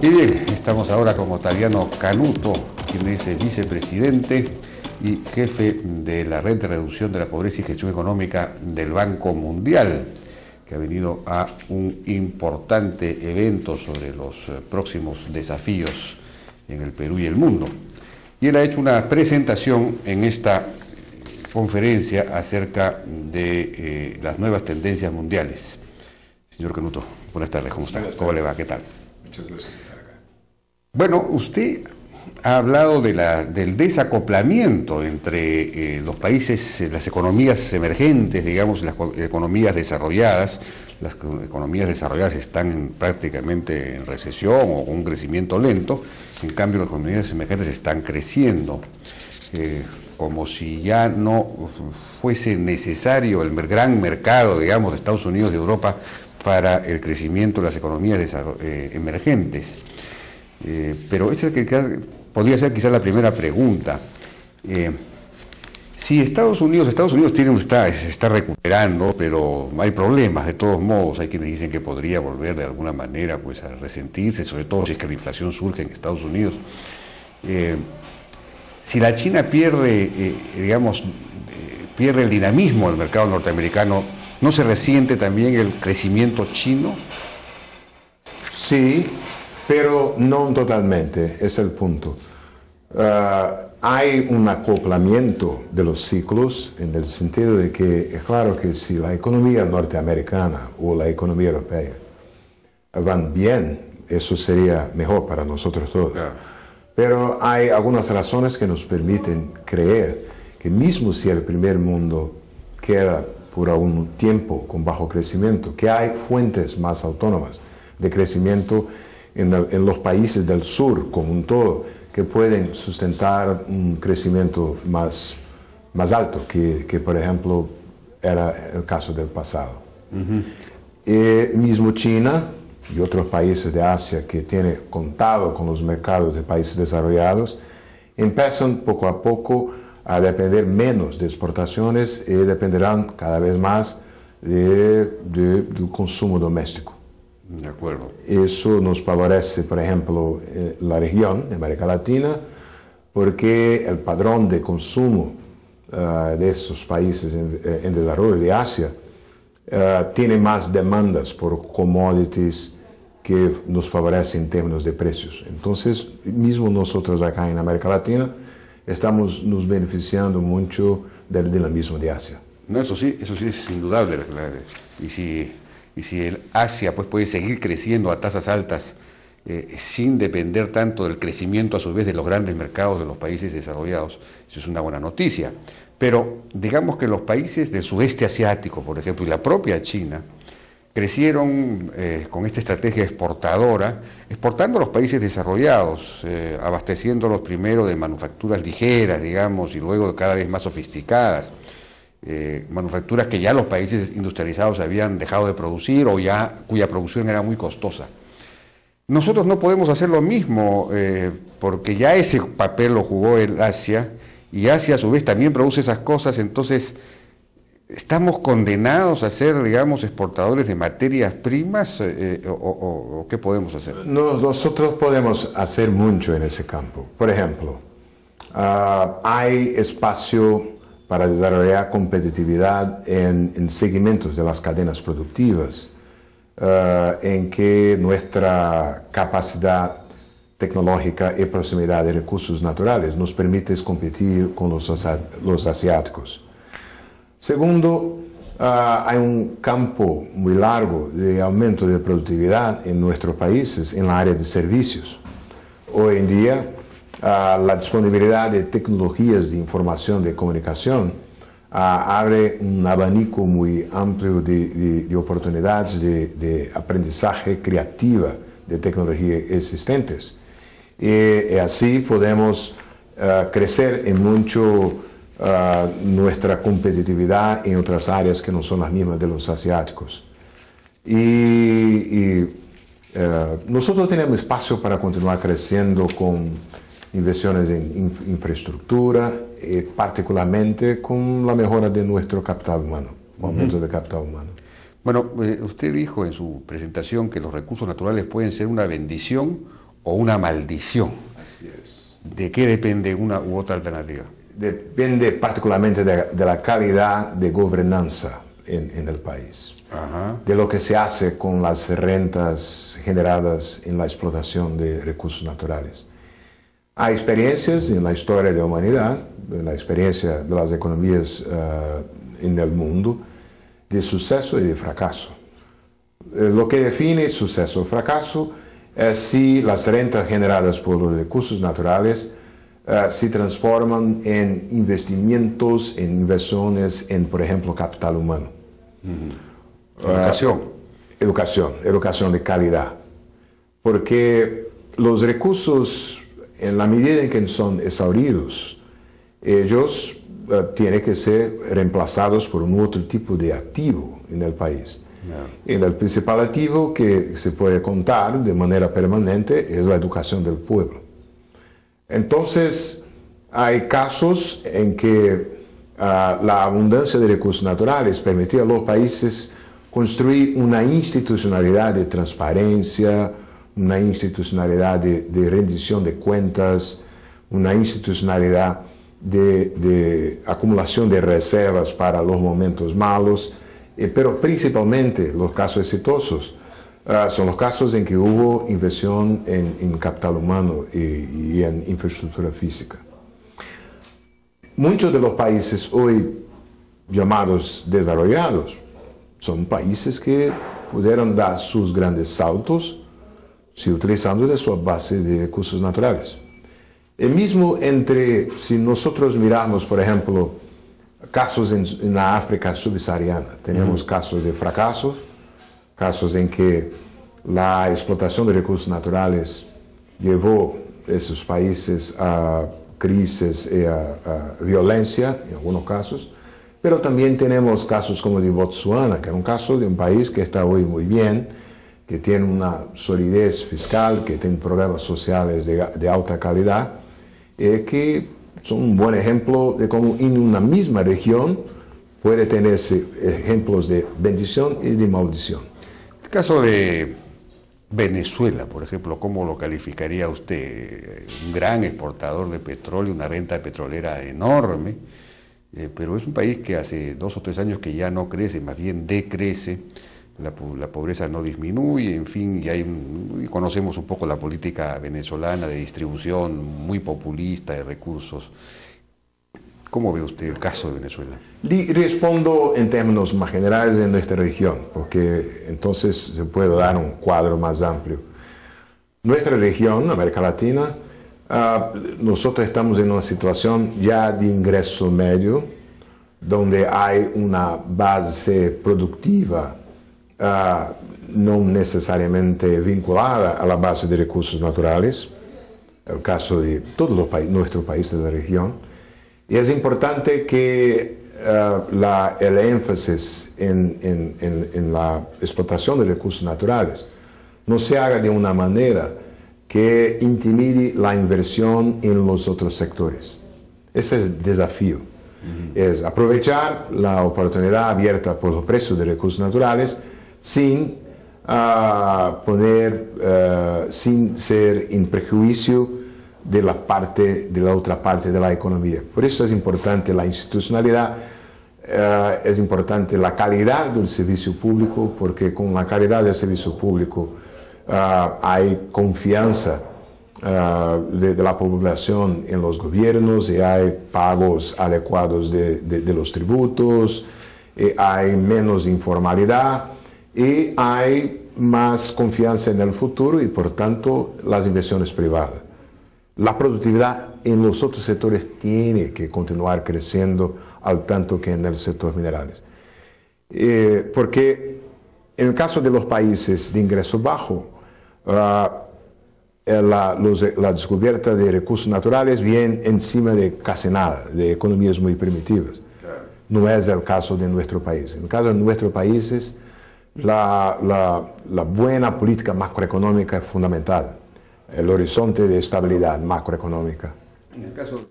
Y bien, estamos ahora con Ottaviano Canuto, quien es el vicepresidente y jefe de la Red de Reducción de la Pobreza y Gestión Económica del Banco Mundial, que ha venido a un importante evento sobre los próximos desafíos en el Perú y el mundo. Y él ha hecho una presentación en esta conferencia acerca de las nuevas tendencias mundiales. Señor Canuto, buenas tardes, ¿cómo está? ¿Cómo le va? ¿Qué tal? Muchas gracias por estar acá. Bueno, usted ha hablado del desacoplamiento entre los países, las economías emergentes, digamos, las economías desarrolladas. Las economías desarrolladas están prácticamente en recesión o con un crecimiento lento, en cambio las economías emergentes están creciendo, como si ya no fuese necesario el gran mercado, digamos, de Estados Unidos y Europa para el crecimiento de las economías emergentes. Pero esa podría ser quizás la primera pregunta. Si Estados Unidos se está recuperando, pero hay problemas de todos modos. Hay quienes dicen que podría volver de alguna manera pues, a resentirse, sobre todo si es que la inflación surge en Estados Unidos. Si la China pierde, pierde el dinamismo del mercado norteamericano, ¿no se resiente también el crecimiento chino? Sí, pero no totalmente, es el punto. Hay un acoplamiento de los ciclos en el sentido de que es claro que si la economía norteamericana o la economía europea van bien, eso sería mejor para nosotros todos. Claro. Pero hay algunas razones que nos permiten creer que mismo si el primer mundo queda por algún tiempo con bajo crecimiento, que hay fuentes más autónomas de crecimiento en los países del sur como un todo, que pueden sustentar un crecimiento más alto que, por ejemplo, era el caso del pasado. Mismo China y otros países de Asia que tienen contado con los mercados de países desarrollados, empiezan poco a poco a depender menos de exportaciones y dependerán cada vez más del consumo doméstico. De acuerdo. Eso nos favorece, por ejemplo, la región de América Latina, porque el padrón de consumo de esos países en desarrollo de Asia tiene más demandas por commodities que nos favorece en términos de precios. Entonces, mismo nosotros acá en América Latina estamos nos beneficiando mucho del dinamismo de Asia. No, eso sí es indudable. Y si el Asia pues, puede seguir creciendo a tasas altas sin depender tanto del crecimiento a su vez de los grandes mercados de los países desarrollados, eso es una buena noticia. Pero digamos que los países del sudeste asiático, por ejemplo, y la propia China, crecieron con esta estrategia exportadora, exportando a los países desarrollados, abasteciéndolos primero de manufacturas ligeras, digamos, y luego cada vez más sofisticadas. Manufacturas que ya los países industrializados habían dejado de producir o cuya producción era muy costosa. Nosotros no podemos hacer lo mismo porque ya ese papel lo jugó el Asia y Asia a su vez también produce esas cosas, entonces ¿estamos condenados a ser, digamos, exportadores de materias primas o qué podemos hacer? Nosotros podemos hacer mucho en ese campo. Por ejemplo, hay espacio para desarrollar competitividad en segmentos de las cadenas productivas, en que nuestra capacidad tecnológica y proximidad de recursos naturales nos permite competir con los asiáticos. Segundo, hay un campo muy largo de aumento de productividad en nuestros países en la área de servicios. Hoy en día, la disponibilidad de tecnologías de información de comunicación abre un abanico muy amplio de oportunidades de aprendizaje creativa de tecnología existentes. Y así podemos crecer en mucho nuestra competitividad en otras áreas que no son las mismas de los asiáticos. Nosotros tenemos espacio para continuar creciendo con inversiones en infraestructura, particularmente con la mejora de nuestro capital humano, aumento de capital humano. Bueno, usted dijo en su presentación que los recursos naturales pueden ser una bendición o una maldición. Así es. ¿De qué depende una u otra alternativa? Depende particularmente de la calidad de gobernanza en el país. Ajá. De lo que se hace con las rentas generadas en la explotación de recursos naturales. Hay experiencias en la historia de la humanidad, en la experiencia de las economías en el mundo, de suceso y de fracaso. Lo que define suceso o fracaso es si las rentas generadas por los recursos naturales se transforman en investimientos, en inversiones en, por ejemplo, capital humano. Educación. Educación de calidad. Porque los recursos, en la medida en que son exhauridos, ellos tienen que ser reemplazados por un otro tipo de activo en el país. Y el principal activo que se puede contar de manera permanente es la educación del pueblo. Entonces, hay casos en que la abundancia de recursos naturales permitió a los países construir una institucionalidad de transparencia, una institucionalidad de rendición de cuentas, una institucionalidad de acumulación de reservas para los momentos malos, pero principalmente los casos exitosos son los casos en que hubo inversión en capital humano y en infraestructura física. Muchos de los países hoy llamados desarrollados son países que pudieron dar sus grandes saltos si utilizando de su base de recursos naturales. El mismo si nosotros miramos, por ejemplo, casos en la África subsahariana, tenemos casos de fracasos, casos en que la explotación de recursos naturales llevó a esos países a crisis y a violencia, en algunos casos, pero también tenemos casos como de Botsuana, que es un caso de un país que está hoy muy bien, que tiene una solidez fiscal, que tiene programas sociales de alta calidad, que son un buen ejemplo de cómo en una misma región puede tenerse ejemplos de bendición y de maldición. El caso de Venezuela, por ejemplo, ¿cómo lo calificaría usted? Un gran exportador de petróleo, una renta petrolera enorme, pero es un país que hace 2 o 3 años que ya no crece, más bien decrece, la pobreza no disminuye, en fin, y conocemos un poco la política venezolana de distribución muy populista de recursos. ¿Cómo ve usted el caso de Venezuela? Respondo en términos más generales en nuestra región, porque entonces se puede dar un cuadro más amplio. Nuestra región, América Latina, nosotros estamos en una situación ya de ingreso medio, donde hay una base productiva no necesariamente vinculada a la base de recursos naturales, el caso de todos los nuestros países de la región. Y es importante que el énfasis en la explotación de recursos naturales no se haga de una manera que intimide la inversión en los otros sectores. Ese es el desafío. Es aprovechar la oportunidad abierta por los precios de recursos naturales sin sin ser en prejuicio de la otra parte de la economía. Por eso es importante la institucionalidad, es importante la calidad del servicio público, porque con la calidad del servicio público hay confianza de la población en los gobiernos, y hay pagos adecuados de los tributos, y hay menos informalidad, y hay más confianza en el futuro y por tanto las inversiones privadas. La productividad en los otros sectores tiene que continuar creciendo al tanto que en el sector minerales. Porque en el caso de los países de ingreso bajo, la descubierta de recursos naturales viene encima de casi nada, de economías muy primitivas. No es el caso de nuestro país. En el caso de nuestros países, la buena política macroeconómica es fundamental. El horizonte de estabilidad macroeconómica. En el caso